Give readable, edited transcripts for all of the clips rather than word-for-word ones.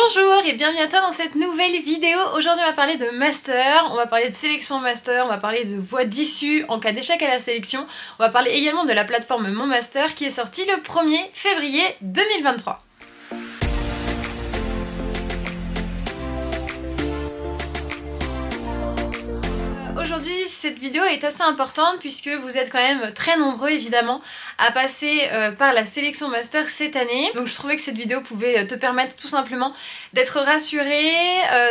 Bonjour et bienvenue à toi dans cette nouvelle vidéo. Aujourd'hui on va parler de master, on va parler de sélection master, on va parler de voie d'issue en cas d'échec à la sélection. On va parler également de la plateforme Mon Master qui est sortie le 1er février 2023. Aujourd'hui cette vidéo est assez importante puisque vous êtes quand même très nombreux évidemment à passer par la sélection master cette année. Donc je trouvais que cette vidéo pouvait te permettre tout simplement d'être rassuré,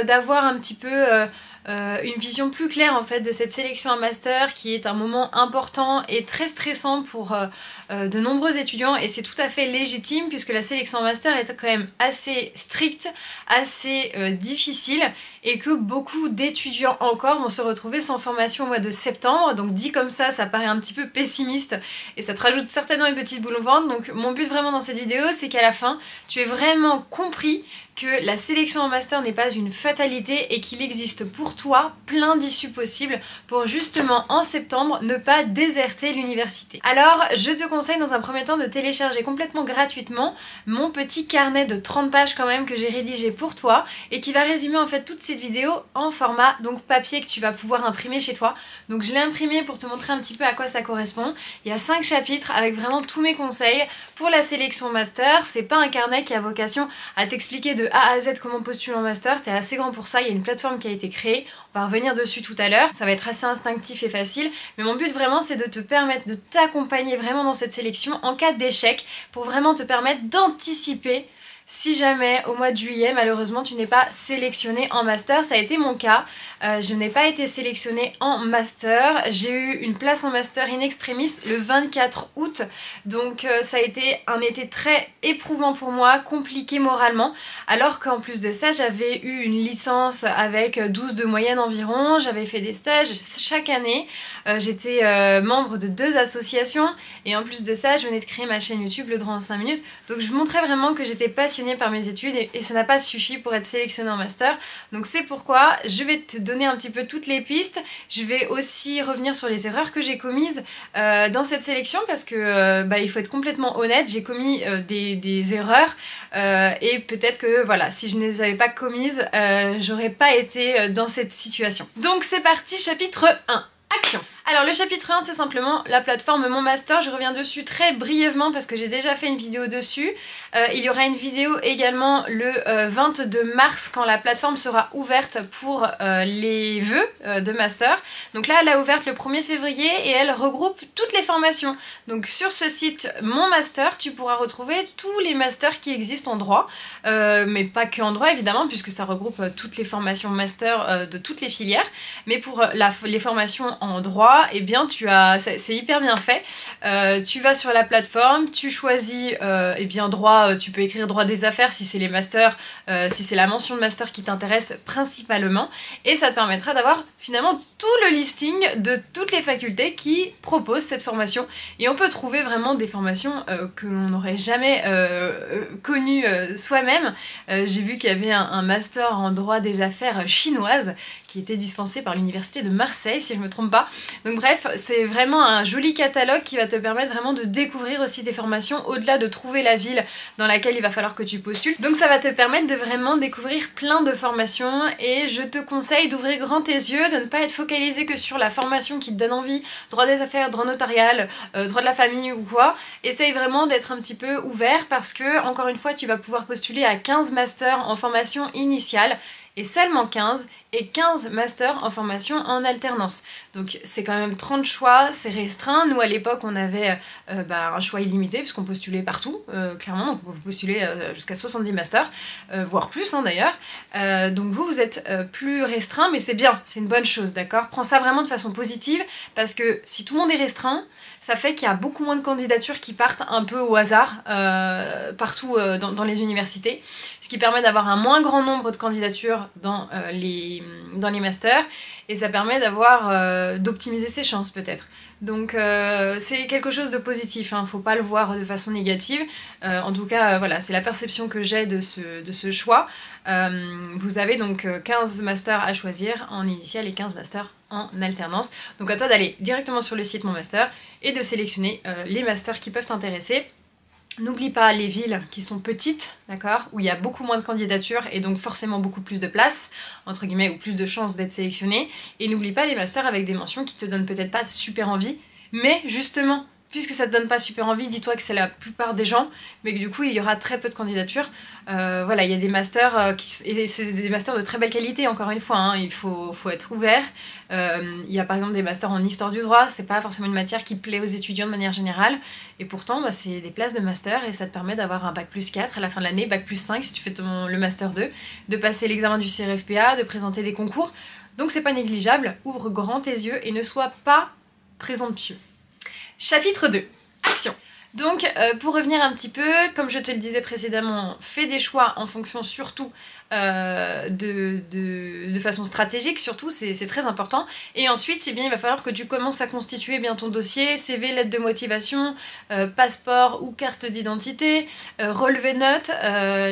d'avoir un petit peu une vision plus claire en fait de cette sélection en master qui est un moment important et très stressant pour de nombreux étudiants, et c'est tout à fait légitime puisque la sélection en master est quand même assez stricte, assez difficile, et que beaucoup d'étudiants encore vont se retrouver sans formation au mois de septembre. Donc dit comme ça paraît un petit peu pessimiste et ça te rajoute certainement une petite boule au ventre. Donc mon but vraiment dans cette vidéo, c'est qu'à la fin tu aies vraiment compris que la sélection en master n'est pas une fatalité et qu'il existe pour toi plein d'issues possibles pour justement en septembre ne pas déserter l'université. Alors je te conseille dans un premier temps de télécharger complètement gratuitement mon petit carnet de 30 pages quand même que j'ai rédigé pour toi et qui va résumer en fait toute cette vidéo en format donc papier que tu vas pouvoir imprimer chez toi. Donc je l'ai imprimé pour te montrer un petit peu à quoi ça correspond. Il y a 5 chapitres avec vraiment tous mes conseils pour la sélection master. C'est pas un carnet qui a vocation à t'expliquer de A à Z comment postuler en master, t'es assez grand pour ça, il y a une plateforme qui a été créée, on va revenir dessus tout à l'heure, ça va être assez instinctif et facile, mais mon but vraiment c'est de te permettre de t'accompagner vraiment dans cette sélection en cas d'échec, pour vraiment te permettre d'anticiper si jamais au mois de juillet malheureusement tu n'es pas sélectionné en master. Ça a été mon cas, je n'ai pas été sélectionnée en master, j'ai eu une place en master in extremis le 24 août, donc ça a été un été très éprouvant pour moi, compliqué moralement, alors qu'en plus de ça j'avais eu une licence avec 12 de moyenne environ, j'avais fait des stages chaque année, j'étais membre de 2 associations et en plus de ça je venais de créer ma chaîne YouTube Le Droit en 5 minutes, donc je montrais vraiment que j'étais passionnée par mes études et ça n'a pas suffi pour être sélectionnée en master. Donc c'est pourquoi je vais te donner un petit peu toutes les pistes. Je vais aussi revenir sur les erreurs que j'ai commises dans cette sélection parce que il faut être complètement honnête, j'ai commis des erreurs et peut-être que voilà, si je ne les avais pas commises, j'aurais pas été dans cette situation. Donc c'est parti, chapitre 1. Action! Alors le chapitre 1 c'est simplement la plateforme Mon Master, je reviens dessus très brièvement parce que j'ai déjà fait une vidéo dessus. Il y aura une vidéo également le 22 mars quand la plateforme sera ouverte pour les vœux de master. Donc là elle a ouvert le 1er février et elle regroupe toutes les formations. Donc sur ce site Mon Master tu pourras retrouver tous les masters qui existent en droit, mais pas que en droit évidemment puisque ça regroupe toutes les formations master de toutes les filières. Mais pour les formations en droit, eh bien c'est hyper bien fait. Tu vas sur la plateforme, tu choisis eh bien droit, tu peux écrire droit des affaires si c'est les masters, si c'est la mention de master qui t'intéresse principalement, et ça te permettra d'avoir finalement tout le listing de toutes les facultés qui proposent cette formation. Et on peut trouver vraiment des formations que l'on n'aurait jamais connues soi-même. J'ai vu qu'il y avait un master en droit des affaires chinoise qui était dispensé par l'université de Marseille si je me trompe pas. Donc bref, c'est vraiment un joli catalogue qui va te permettre vraiment de découvrir aussi des formations au-delà de trouver la ville dans laquelle il va falloir que tu postules. Donc ça va te permettre de vraiment découvrir plein de formations et je te conseille d'ouvrir grand tes yeux, de ne pas être focalisé que sur la formation qui te donne envie, droit des affaires, droit notarial, droit de la famille ou quoi. Essaye vraiment d'être un petit peu ouvert parce que encore une fois tu vas pouvoir postuler à 15 masters en formation initiale et seulement 15 et 15 masters en formation en alternance. Donc c'est quand même 30 choix, c'est restreint. Nous à l'époque on avait un choix illimité puisqu'on postulait partout, clairement, donc on peut postuler jusqu'à 70 masters, voire plus hein, d'ailleurs. Donc vous êtes plus restreint, mais c'est bien, c'est une bonne chose, d'accord? Prends ça vraiment de façon positive parce que si tout le monde est restreint, ça fait qu'il y a beaucoup moins de candidatures qui partent un peu au hasard partout dans les universités, ce qui permet d'avoir un moins grand nombre de candidatures dans les masters et ça permet d'optimiser ses chances peut-être. Donc c'est quelque chose de positif, hein, faut pas le voir de façon négative. En tout cas voilà, c'est la perception que j'ai de ce choix. Vous avez donc 15 masters à choisir en initial et 15 masters en alternance. Donc à toi d'aller directement sur le site Mon Master et de sélectionner les masters qui peuvent t'intéresser. N'oublie pas les villes qui sont petites, d'accord, où il y a beaucoup moins de candidatures et donc forcément beaucoup plus de place, entre guillemets, ou plus de chances d'être sélectionné. Et n'oublie pas les masters avec des mentions qui te donnent peut-être pas super envie, mais justement, puisque ça te donne pas super envie, dis-toi que c'est la plupart des gens, mais que du coup il y aura très peu de candidatures. Voilà, il y a des masters et c'est des masters de très belle qualité, encore une fois, hein, il faut être ouvert. Il y a par exemple des masters en histoire du droit, c'est pas forcément une matière qui plaît aux étudiants de manière générale, et pourtant bah, c'est des places de master et ça te permet d'avoir un bac plus 4 à la fin de l'année, bac plus 5 si tu fais le master 2, de passer l'examen du CRFPA, de présenter des concours, donc c'est pas négligeable. Ouvre grand tes yeux et ne sois pas présomptueux. Chapitre 2. Action. Donc pour revenir un petit peu, comme je te le disais précédemment, fais des choix en fonction surtout de façon stratégique, surtout c'est très important. Et ensuite eh bien, il va falloir que tu commences à constituer bien ton dossier, CV, lettre de motivation, passeport ou carte d'identité, relevé de notes,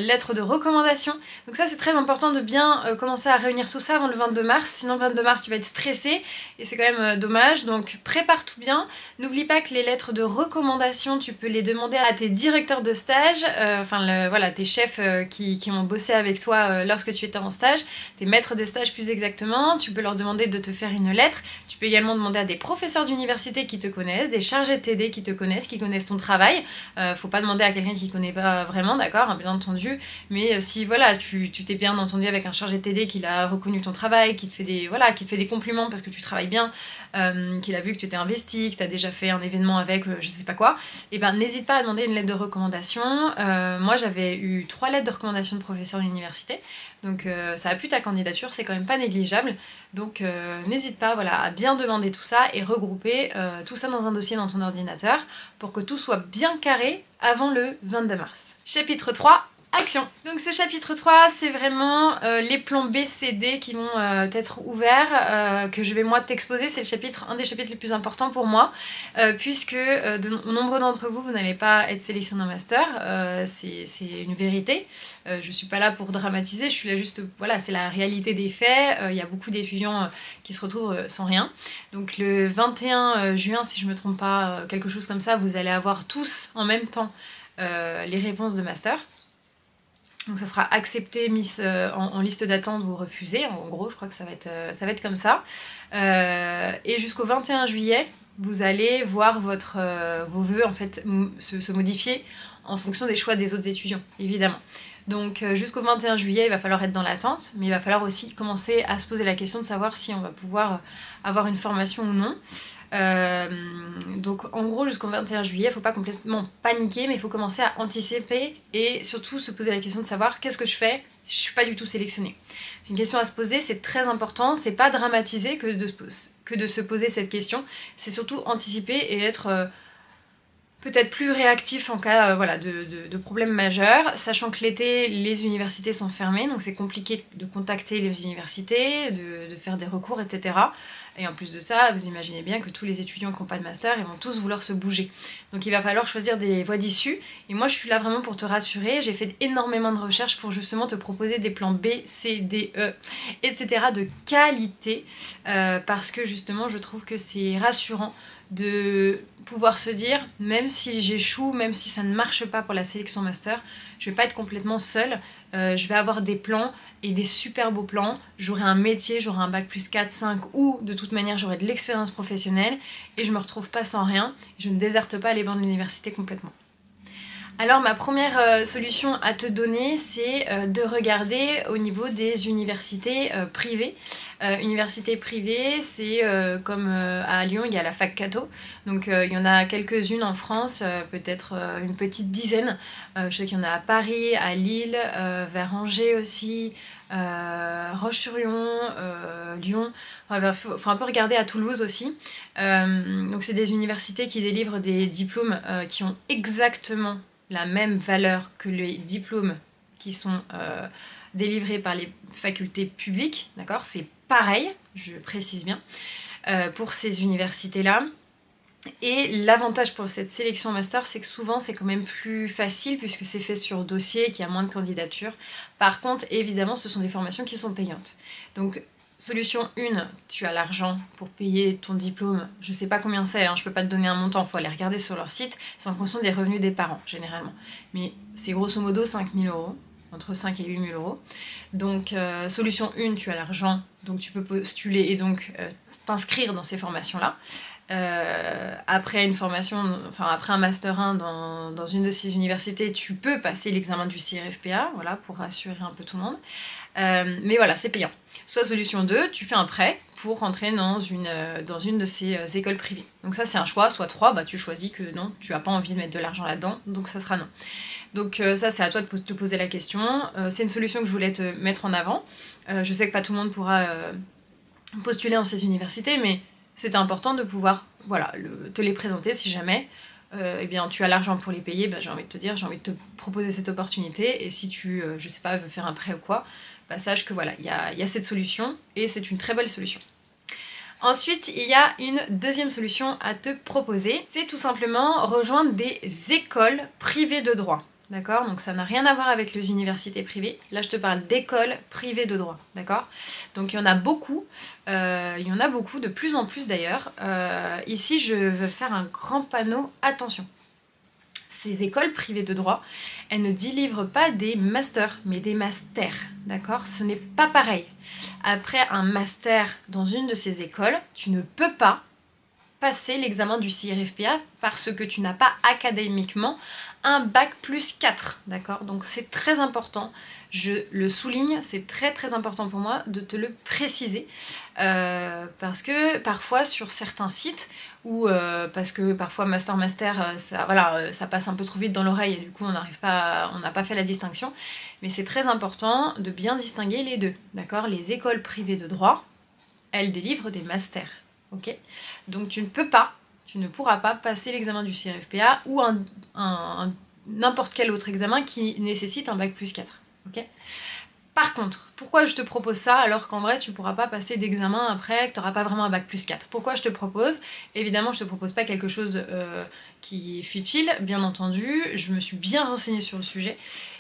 lettre de recommandation. Donc ça c'est très important de bien commencer à réunir tout ça avant le 22 mars, sinon le 22 mars tu vas être stressé et c'est quand même dommage. Donc prépare tout bien. N'oublie pas que les lettres de recommandation tu peux les demander à tes directeurs de stage, voilà, tes chefs qui ont bossé avec toi lorsque tu étais en stage, tes maîtres de stage plus exactement. Tu peux leur demander de te faire une lettre. Tu peux également demander à des professeurs d'université qui te connaissent, des chargés de TD qui te connaissent, qui connaissent ton travail. Faut pas demander à quelqu'un qui connaît pas vraiment, d'accord, hein, bien entendu, mais si voilà, tu t'es bien entendu avec un chargé de TD qui a reconnu ton travail, qui te fait des compliments parce que tu travailles bien, qu'il a vu que tu t'es investi, que tu as déjà fait un événement avec je sais pas quoi, et ben n'hésite pas à demander une lettre de recommandation. Moi j'avais eu 3 lettres de recommandation de professeurs d'université, donc ça appuie ta candidature, c'est quand même pas négligeable. Donc n'hésite pas voilà, à bien demander tout ça et regrouper tout ça dans un dossier dans ton ordinateur pour que tout soit bien carré avant le 22 mars. Chapitre 3. Action. Donc ce chapitre 3 c'est vraiment les plans B, C, D qui vont être ouverts, que je vais moi t'exposer. C'est un des chapitres les plus importants pour moi, puisque nombreux d'entre vous, vous n'allez pas être sélectionné en master, c'est une vérité. Je suis pas là pour dramatiser, je suis là juste, voilà, c'est la réalité des faits. Il y a beaucoup d'étudiants qui se retrouvent sans rien. Donc le 21 juin, si je me trompe pas, quelque chose comme ça, vous allez avoir tous en même temps les réponses de master. Donc ça sera accepté, mis en liste d'attente ou refusé. En gros, je crois que ça va être comme ça. Et jusqu'au 21 juillet, vous allez voir vos vœux en fait se modifier en fonction des choix des autres étudiants, évidemment. Donc jusqu'au 21 juillet, il va falloir être dans l'attente, mais il va falloir aussi commencer à se poser la question de savoir si on va pouvoir avoir une formation ou non. Donc en gros jusqu'au 21 juillet, il ne faut pas complètement paniquer, mais il faut commencer à anticiper et surtout se poser la question de savoir qu'est-ce que je fais si je ne suis pas du tout sélectionnée. C'est une question à se poser, c'est très important, c'est pas dramatiser que de se poser cette question, c'est surtout anticiper et être peut-être plus réactif en cas voilà, de problèmes majeurs, sachant que l'été, les universités sont fermées, donc c'est compliqué de contacter les universités, de faire des recours, etc. Et en plus de ça, vous imaginez bien que tous les étudiants qui n'ont pas de master, ils vont tous vouloir se bouger. Donc il va falloir choisir des voies d'issue, et moi je suis là vraiment pour te rassurer, j'ai fait énormément de recherches pour justement te proposer des plans B, C, D, E, etc. de qualité, parce que justement je trouve que c'est rassurant de pouvoir se dire, même si j'échoue, même si ça ne marche pas pour la sélection master, je vais pas être complètement seule, je vais avoir des plans et des super beaux plans, j'aurai un métier, j'aurai un bac plus 4, 5 ou de toute manière j'aurai de l'expérience professionnelle et je me retrouve pas sans rien, je ne déserte pas les bancs de l'université complètement. Alors ma première solution à te donner, c'est de regarder au niveau des universités privées. Universités privées, c'est comme à Lyon, il y a la Fac Cato. Donc il y en a quelques-unes en France, peut-être une petite dizaine. Je sais qu'il y en a à Paris, à Lille, vers Angers aussi, Roche-sur-Yon, Lyon. Enfin, faut un peu regarder à Toulouse aussi. Donc c'est des universités qui délivrent des diplômes qui ont exactement la même valeur que les diplômes qui sont délivrés par les facultés publiques, d'accord? C'est pareil, je précise bien, pour ces universités-là. Et l'avantage pour cette sélection master, c'est que souvent c'est quand même plus facile puisque c'est fait sur dossier et qu'il y a moins de candidatures. Par contre, évidemment, ce sont des formations qui sont payantes. Donc Solution 1, tu as l'argent pour payer ton diplôme, je sais pas combien c'est, hein, je peux pas te donner un montant, il faut aller regarder sur leur site, c'est en fonction des revenus des parents généralement. Mais c'est grosso modo 5 000 €, entre 5 et 8 000 €. Donc solution 1, tu as l'argent, donc tu peux postuler et donc t'inscrire dans ces formations-là. Après une formation, enfin après un master 1 dans une de ces universités, tu peux passer l'examen du CRFPA, voilà, pour rassurer un peu tout le monde. Mais voilà, c'est payant. Soit solution 2, tu fais un prêt pour rentrer dans une de ces écoles privées. Donc ça c'est un choix, soit 3, bah tu choisis que non, tu n'as pas envie de mettre de l'argent là-dedans, donc ça sera non. Donc ça c'est à toi de te poser la question. C'est une solution que je voulais te mettre en avant. Je sais que pas tout le monde pourra postuler dans ces universités, mais c'était important de pouvoir voilà, te les présenter si jamais eh bien, tu as l'argent pour les payer, bah, j'ai envie de te dire, j'ai envie de te proposer cette opportunité, et si tu, je sais pas, veux faire un prêt ou quoi, bah, sache que voilà, il y a cette solution, et c'est une très belle solution. Ensuite, il y a une deuxième solution à te proposer, c'est tout simplement rejoindre des écoles privées de droit. D'accord? Donc ça n'a rien à voir avec les universités privées. Là, je te parle d'écoles privées de droit. D'accord? Donc il y en a beaucoup. De plus en plus d'ailleurs. Ici, je veux faire un grand panneau. Attention. Ces écoles privées de droit, elles ne délivrent pas des masters, mais des masters. D'accord? Ce n'est pas pareil. Après un master dans une de ces écoles, tu ne peux pas passer l'examen du CRFPA parce que tu n'as pas académiquement un bac plus 4, d'accord? Donc c'est très important, je le souligne, c'est très très important pour moi de te le préciser parce que parfois sur certains sites ou parce que parfois master ça, voilà, ça passe un peu trop vite dans l'oreille et du coup on n'a pas fait la distinction, mais c'est très important de bien distinguer les deux, d'accord? Les écoles privées de droit, elles délivrent des masters. Ok, donc tu ne pourras pas passer l'examen du CRFPA ou n'importe quel autre examen qui nécessite un bac plus 4. Ok. Par contre, pourquoi je te propose ça alors qu'en vrai tu ne pourras pas passer d'examen après, que tu n'auras pas vraiment un bac plus 4? Pourquoi je te propose? Évidemment, je te propose pas quelque chose qui est futile, bien entendu, je me suis bien renseignée sur le sujet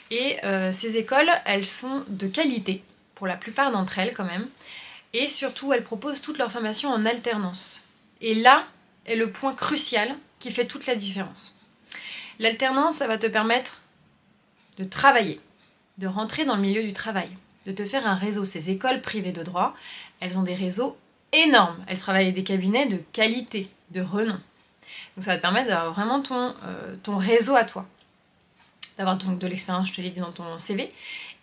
et ces écoles, elles sont de qualité, pour la plupart d'entre elles quand même. Et surtout, elles proposent toute leur formation en alternance. Et là est le point crucial qui fait toute la différence. L'alternance, ça va te permettre de travailler, de rentrer dans le milieu du travail, de te faire un réseau. Ces écoles privées de droit, elles ont des réseaux énormes. Elles travaillent avec des cabinets de qualité, de renom. Donc ça va te permettre d'avoir vraiment ton réseau à toi. D'avoir donc de l'expérience, je te l'ai dit, dans ton CV,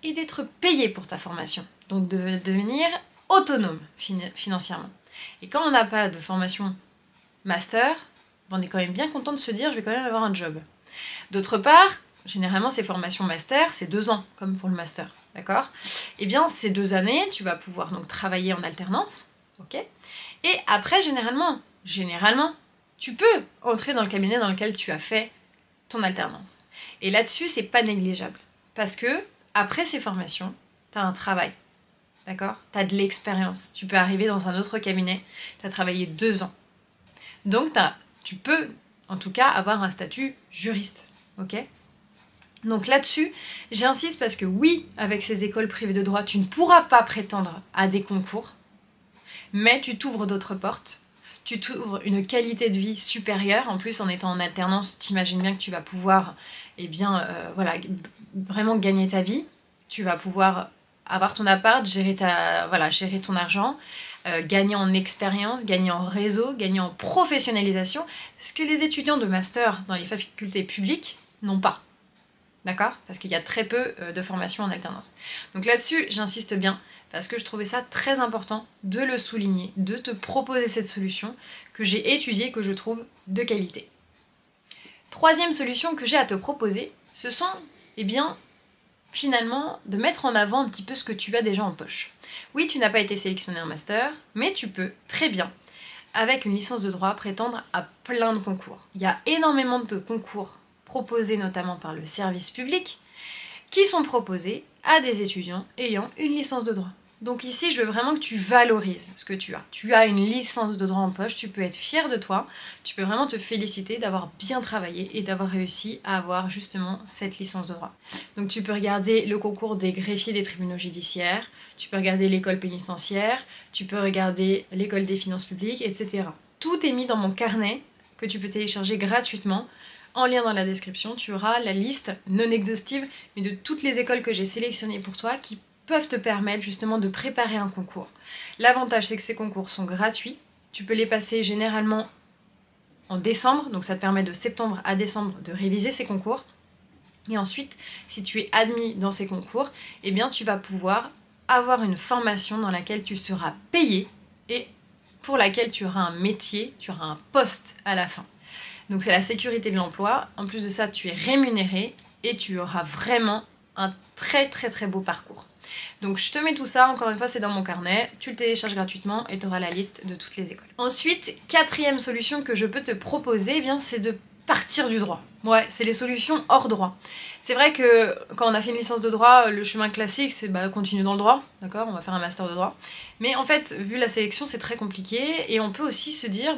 et d'être payé pour ta formation. Donc de devenir autonome financièrement. Et quand on n'a pas de formation master, on est quand même bien content de se dire je vais quand même avoir un job. D'autre part, généralement ces formations master, c'est 2 ans, comme pour le master, d'accord? Et bien ces 2 années, tu vas pouvoir donc travailler en alternance, ok? Et après, généralement, tu peux entrer dans le cabinet dans lequel tu as fait ton alternance. Et là-dessus, c'est pas négligeable. Parce que, après ces formations, tu as un travail. D'accord? Tu as de l'expérience. Tu peux arriver dans un autre cabinet, tu as travaillé 2 ans. Donc tu peux, en tout cas, avoir un statut juriste. Ok? Donc là-dessus, j'insiste parce que oui, avec ces écoles privées de droit, tu ne pourras pas prétendre à des concours, mais tu t'ouvres d'autres portes, tu t'ouvres une qualité de vie supérieure. En plus, en étant en alternance, t'imagines bien que tu vas pouvoir, eh bien, voilà, vraiment gagner ta vie. Tu vas pouvoir avoir ton appart, gérer ton argent, gagner en expérience, gagner en réseau, gagner en professionnalisation, ce que les étudiants de master dans les facultés publiques n'ont pas. D'accord? Parce qu'il y a très peu de formations en alternance. Donc là-dessus, j'insiste bien, parce que je trouvais ça très important de le souligner, de te proposer cette solution que j'ai étudiée, que je trouve de qualité. Troisième solution que j'ai à te proposer, ce sont, eh bien, finalement, de mettre en avant un petit peu ce que tu as déjà en poche. Oui, tu n'as pas été sélectionné en master, mais tu peux très bien, avec une licence de droit, prétendre à plein de concours. Il y a énormément de concours proposés notamment par le service public, qui sont proposés à des étudiants ayant une licence de droit. Donc ici, je veux vraiment que tu valorises ce que tu as. Tu as une licence de droit en poche, tu peux être fier de toi, tu peux vraiment te féliciter d'avoir bien travaillé et d'avoir réussi à avoir justement cette licence de droit. Donc tu peux regarder le concours des greffiers des tribunaux judiciaires, tu peux regarder l'école pénitentiaire, tu peux regarder l'école des finances publiques, etc. Tout est mis dans mon carnet que tu peux télécharger gratuitement. En lien dans la description, tu auras la liste non exhaustive, mais de toutes les écoles que j'ai sélectionnées pour toi qui peuvent te permettre justement de préparer un concours. L'avantage, c'est que ces concours sont gratuits. Tu peux les passer généralement en décembre, donc ça te permet de septembre à décembre de réviser ces concours. Et ensuite, si tu es admis dans ces concours, eh bien tu vas pouvoir avoir une formation dans laquelle tu seras payé et pour laquelle tu auras un métier, tu auras un poste à la fin. Donc c'est la sécurité de l'emploi. En plus de ça, tu es rémunéré et tu auras vraiment un très beau parcours. Donc je te mets tout ça, encore une fois c'est dans mon carnet, tu le télécharges gratuitement et tu auras la liste de toutes les écoles. Ensuite, quatrième solution que je peux te proposer, eh bien c'est de partir du droit. Ouais, c'est les solutions hors droit. C'est vrai que quand on a fait une licence de droit, le chemin classique c'est continuer dans le droit, d'accord, on va faire un master de droit. Mais en fait, vu la sélection, c'est très compliqué et on peut aussi se dire,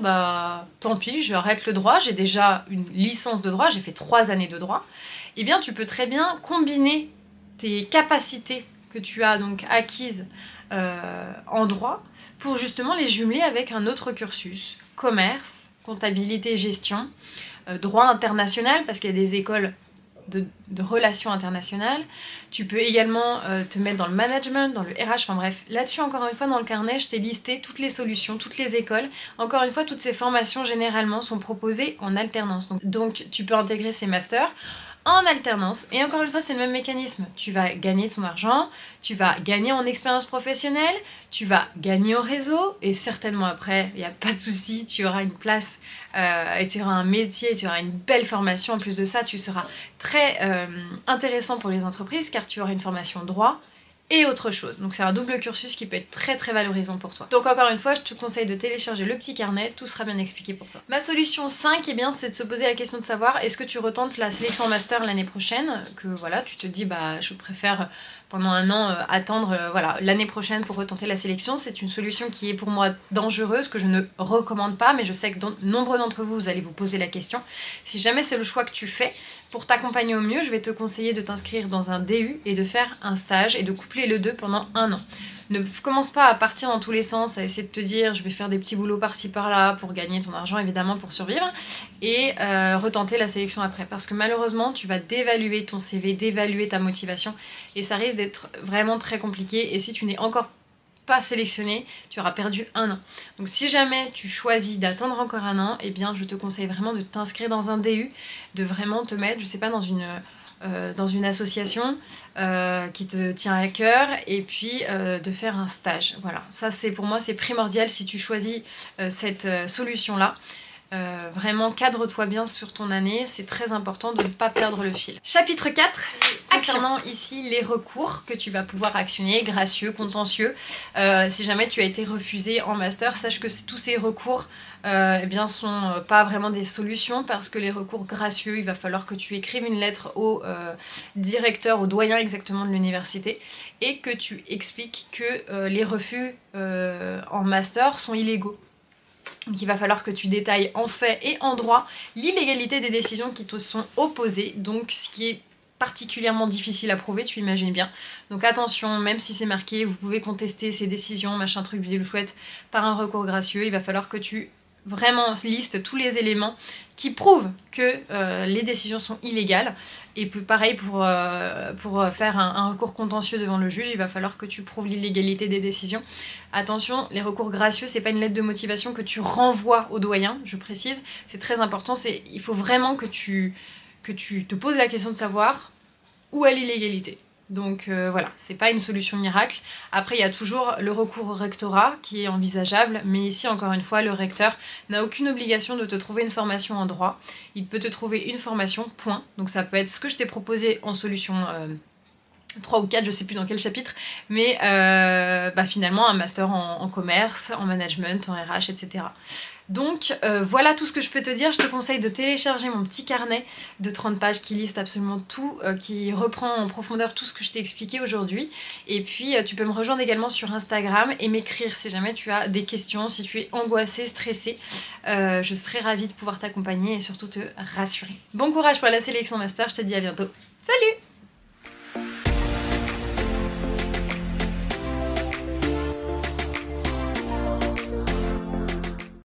tant pis, j'arrête le droit, j'ai déjà une licence de droit, j'ai fait 3 années de droit. Eh bien, tu peux très bien combiner tes capacités que tu as donc acquises en droit pour justement les jumeler avec un autre cursus, commerce, comptabilité, gestion, droit international parce qu'il y a des écoles de relations internationales. Tu peux également te mettre dans le management, dans le RH, enfin bref. Là-dessus, encore une fois, dans le carnet, je t'ai listé toutes les solutions, toutes les écoles. Encore une fois, toutes ces formations, généralement, sont proposées en alternance. Donc tu peux intégrer ces masters en alternance, et encore une fois c'est le même mécanisme, tu vas gagner ton argent, tu vas gagner en expérience professionnelle, tu vas gagner au réseau, et certainement après, il n'y a pas de souci, tu auras une place, et tu auras un métier, tu auras une belle formation, en plus de ça tu seras très intéressant pour les entreprises, car tu auras une formation droit, et autre chose. Donc c'est un double cursus qui peut être très valorisant pour toi. Donc encore une fois, je te conseille de télécharger le petit carnet, tout sera bien expliqué pour toi. Ma solution 5, eh bien, c'est de se poser la question de savoir est-ce que tu retentes la sélection en master l'année prochaine, que voilà, tu te dis je préfère pendant un an attendre l'année prochaine pour retenter la sélection. C'est une solution qui est pour moi dangereuse, que je ne recommande pas, mais je sais que nombreux d'entre vous, vous allez vous poser la question. Si jamais c'est le choix que tu fais, pour t'accompagner au mieux, je vais te conseiller de t'inscrire dans un DU et de faire un stage et de coupler les deux pendant un an. Ne commence pas à partir dans tous les sens, à essayer de te dire je vais faire des petits boulots par-ci par-là pour gagner ton argent évidemment pour survivre et retenter la sélection après, parce que malheureusement tu vas dévaluer ton CV, dévaluer ta motivation et ça risque d'être vraiment très compliqué, et si tu n'es encore pas sélectionné, tu auras perdu un an. Donc si jamais tu choisis d'attendre encore un an, eh bien je te conseille vraiment de t'inscrire dans un DU, de vraiment te mettre, je sais pas, dans une association qui te tient à cœur, et puis de faire un stage. Voilà, ça c'est pour moi c'est primordial si tu choisis cette solution là. Vraiment cadre-toi bien sur ton année, c'est très important de ne pas perdre le fil. Chapitre 4, concernant ici les recours que tu vas pouvoir actionner, gracieux, contentieux. Si jamais tu as été refusé en master, sache que tous ces recours eh bien, sont pas vraiment des solutions, parce que les recours gracieux, il va falloir que tu écrives une lettre au directeur, au doyen exactement de l'université, et que tu expliques que les refus en master sont illégaux. Donc il va falloir que tu détailles en fait et en droit l'illégalité des décisions qui te sont opposées, donc ce qui est particulièrement difficile à prouver, tu imagines bien. Donc attention, même si c'est marqué, vous pouvez contester ces décisions, machin truc bidule chouette, par un recours gracieux, il va falloir que tu vraiment listes tous les éléments qui prouvent que les décisions sont illégales. Et puis pareil pour faire un recours contentieux devant le juge, il va falloir que tu prouves l'illégalité des décisions. Attention, les recours gracieux, c'est pas une lettre de motivation que tu renvoies au doyen, je précise, c'est très important, il faut vraiment que tu te poses la question de savoir où est l'illégalité. Donc voilà, c'est pas une solution miracle. Après il y a toujours le recours au rectorat qui est envisageable, mais ici encore une fois le recteur n'a aucune obligation de te trouver une formation en droit. Il peut te trouver une formation, point. Donc ça peut être ce que je t'ai proposé en solution 3 ou 4, je sais plus dans quel chapitre, mais finalement un master en commerce, en management, en RH, etc. Donc voilà tout ce que je peux te dire. Je te conseille de télécharger mon petit carnet de 30 pages qui liste absolument tout, qui reprend en profondeur tout ce que je t'ai expliqué aujourd'hui. Et puis tu peux me rejoindre également sur Instagram et m'écrire si jamais tu as des questions, si tu es angoissée, stressée. Je serai ravie de pouvoir t'accompagner et surtout te rassurer. Bon courage pour la sélection master, je te dis à bientôt. Salut!